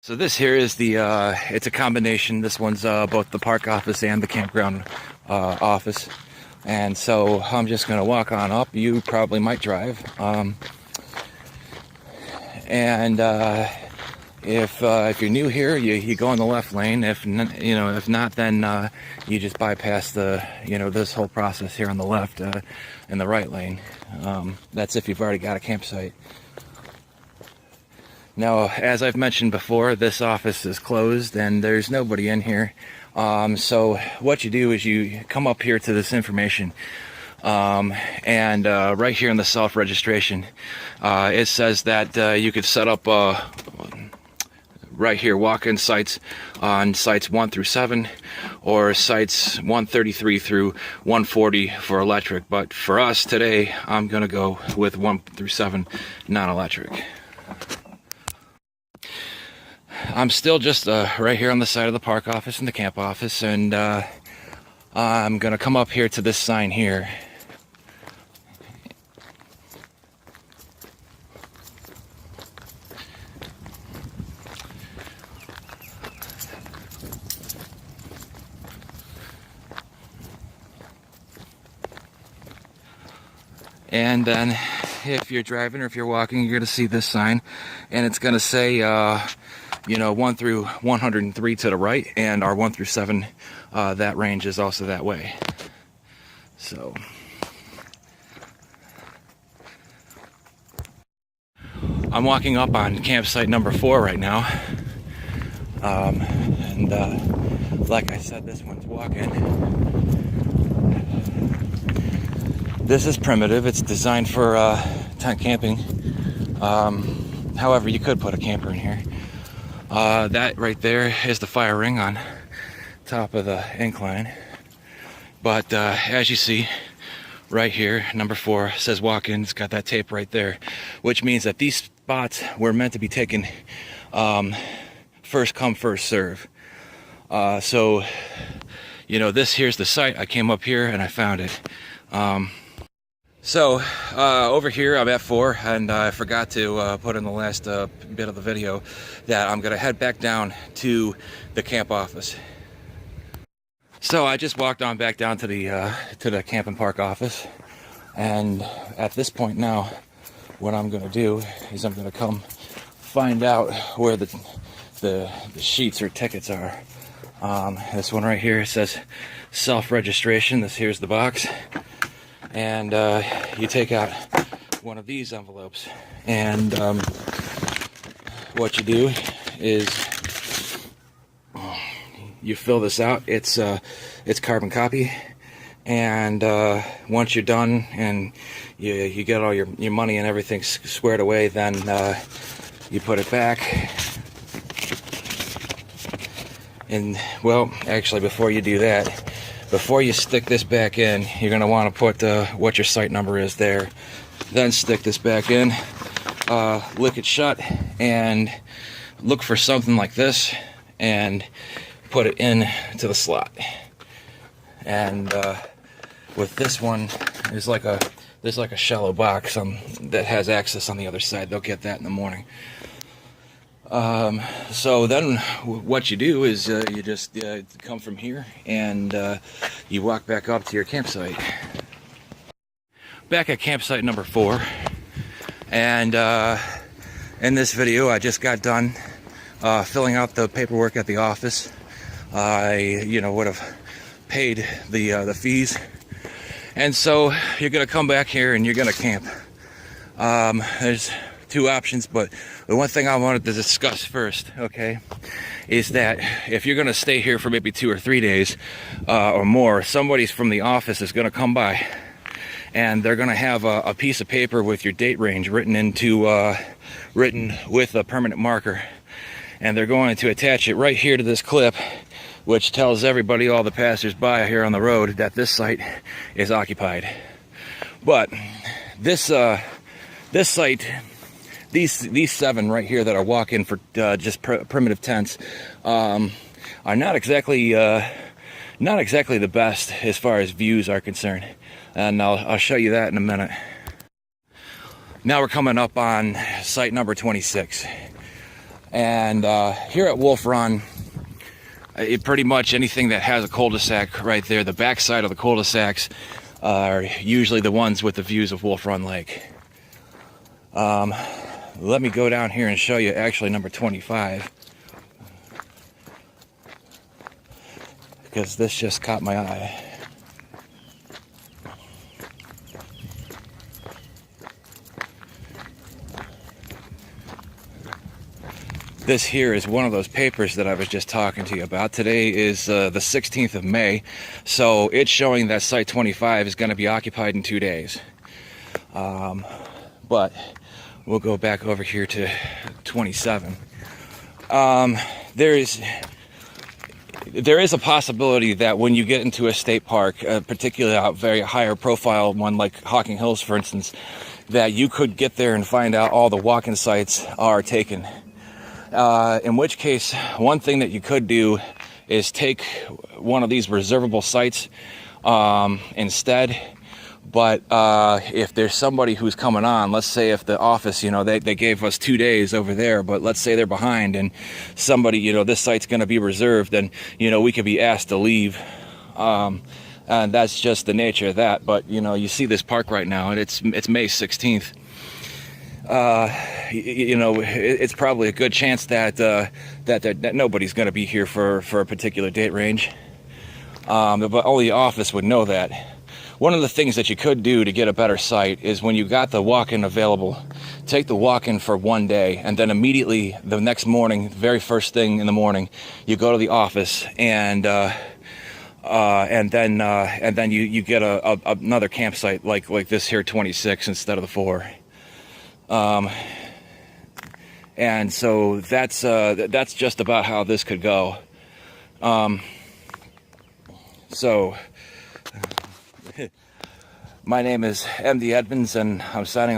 So this here is the, it's a combination. This one's both the park office and the campground office. And so I'm just going to walk on up. You probably might drive. If you're new here, you go in the left lane. If not, then you just bypass this whole process here on the left in the right lane. That's if you've already got a campsite. Now, as I've mentioned before, this office is closed and there's nobody in here. So what you do is you come up here to this information, and right here in the self-registration, it says that you could set up right here walk-in sites on sites 1 through 7 or sites 133 through 140 for electric. But for us today, I'm going to go with 1 through 7 non-electric. I'm still just right here on the side of the park office and the camp office, and I'm gonna come up here to this sign here. And then if you're driving or if you're walking, you're gonna see this sign, and it's gonna say 1 through 103 to the right, and our 1 through 7, that range is also that way. So I'm walking up on campsite number 4 right now, and like I said, this one's walk-in. This is primitive. It's designed for tent camping. However, you could put a camper in here. That right there is the fire ring on top of the incline. But as you see right here, number 4 says walk-in. It's got that tape right there, which means that these spots were meant to be taken first come, first serve. So this here's the site. I came up here and I found it. So over here I'm at 4, and I forgot to put in the last bit of the video that I'm gonna head back down to the camp office. So I just walked on back down to the camp and park office, and at this point now, what I'm gonna do is I'm gonna come find out where the sheets or tickets are. This one right here says self-registration. This here's the box. And you take out one of these envelopes, and what you do is you fill this out. It's carbon copy, and once you're done and you get all your money and everything squared away, then you put it back. And well, actually, before you do that, before you stick this back in, you're going to want to put what your site number is there. Then stick this back in, lick it shut, and look for something like this, and put it in to the slot. And with this one, there's like a shallow box that has access on the other side. They'll get that in the morning. So then what you do is you just come from here, and you walk back up to your campsite. Back at campsite number 4, and in this video I just got done filling out the paperwork at the office. I would have paid the fees, and so you're gonna come back here and you're gonna camp. There's 2 options, but the one thing I wanted to discuss first, okay, is that if you're going to stay here for maybe 2 or 3 days or more, somebody from the office is going to come by, and they're going to have a piece of paper with your date range written with a permanent marker, and they're going to attach it right here to this clip, which tells everybody, all the passers-by here on the road, that this site is occupied. But this site, these 7 right here that are walk-in for just primitive tents are not exactly the best as far as views are concerned, and I'll show you that in a minute. Now we're coming up on site number 26, And here at Wolf Run, pretty much anything that has a cul-de-sac right there, the backside of the cul-de-sacs are usually the ones with the views of Wolf Run Lake. Let me go down here and show you actually number 25, because this just caught my eye. This here is one of those papers that I was just talking to you about. Today is the 16th of May, so it's showing that Site 25 is going to be occupied in 2 days. But we'll go back over here to 27. There is a possibility that when you get into a state park, particularly a very higher profile one like Hocking Hills, for instance, that you could get there and find out all the walk-in sites are taken. In which case, one thing that you could do is take one of these reservable sites instead. But if there's somebody who's coming on, let's say if the office, they gave us 2 days over there, but let's say they're behind and somebody, this site's going to be reserved, then, we could be asked to leave. And that's just the nature of that. But, you see this park right now, and it's May 16th. It's probably a good chance that that nobody's going to be here for a particular date range. But only the office would know that. One of the things that you could do to get a better site is when you got the walk-in available, take the walk-in for 1 day, and then immediately the next morning, very first thing in the morning, you go to the office and then you get another campsite like this here, 26 instead of the 4. And so that's just about how this could go. So my name is MD Edmonds, and I'm signing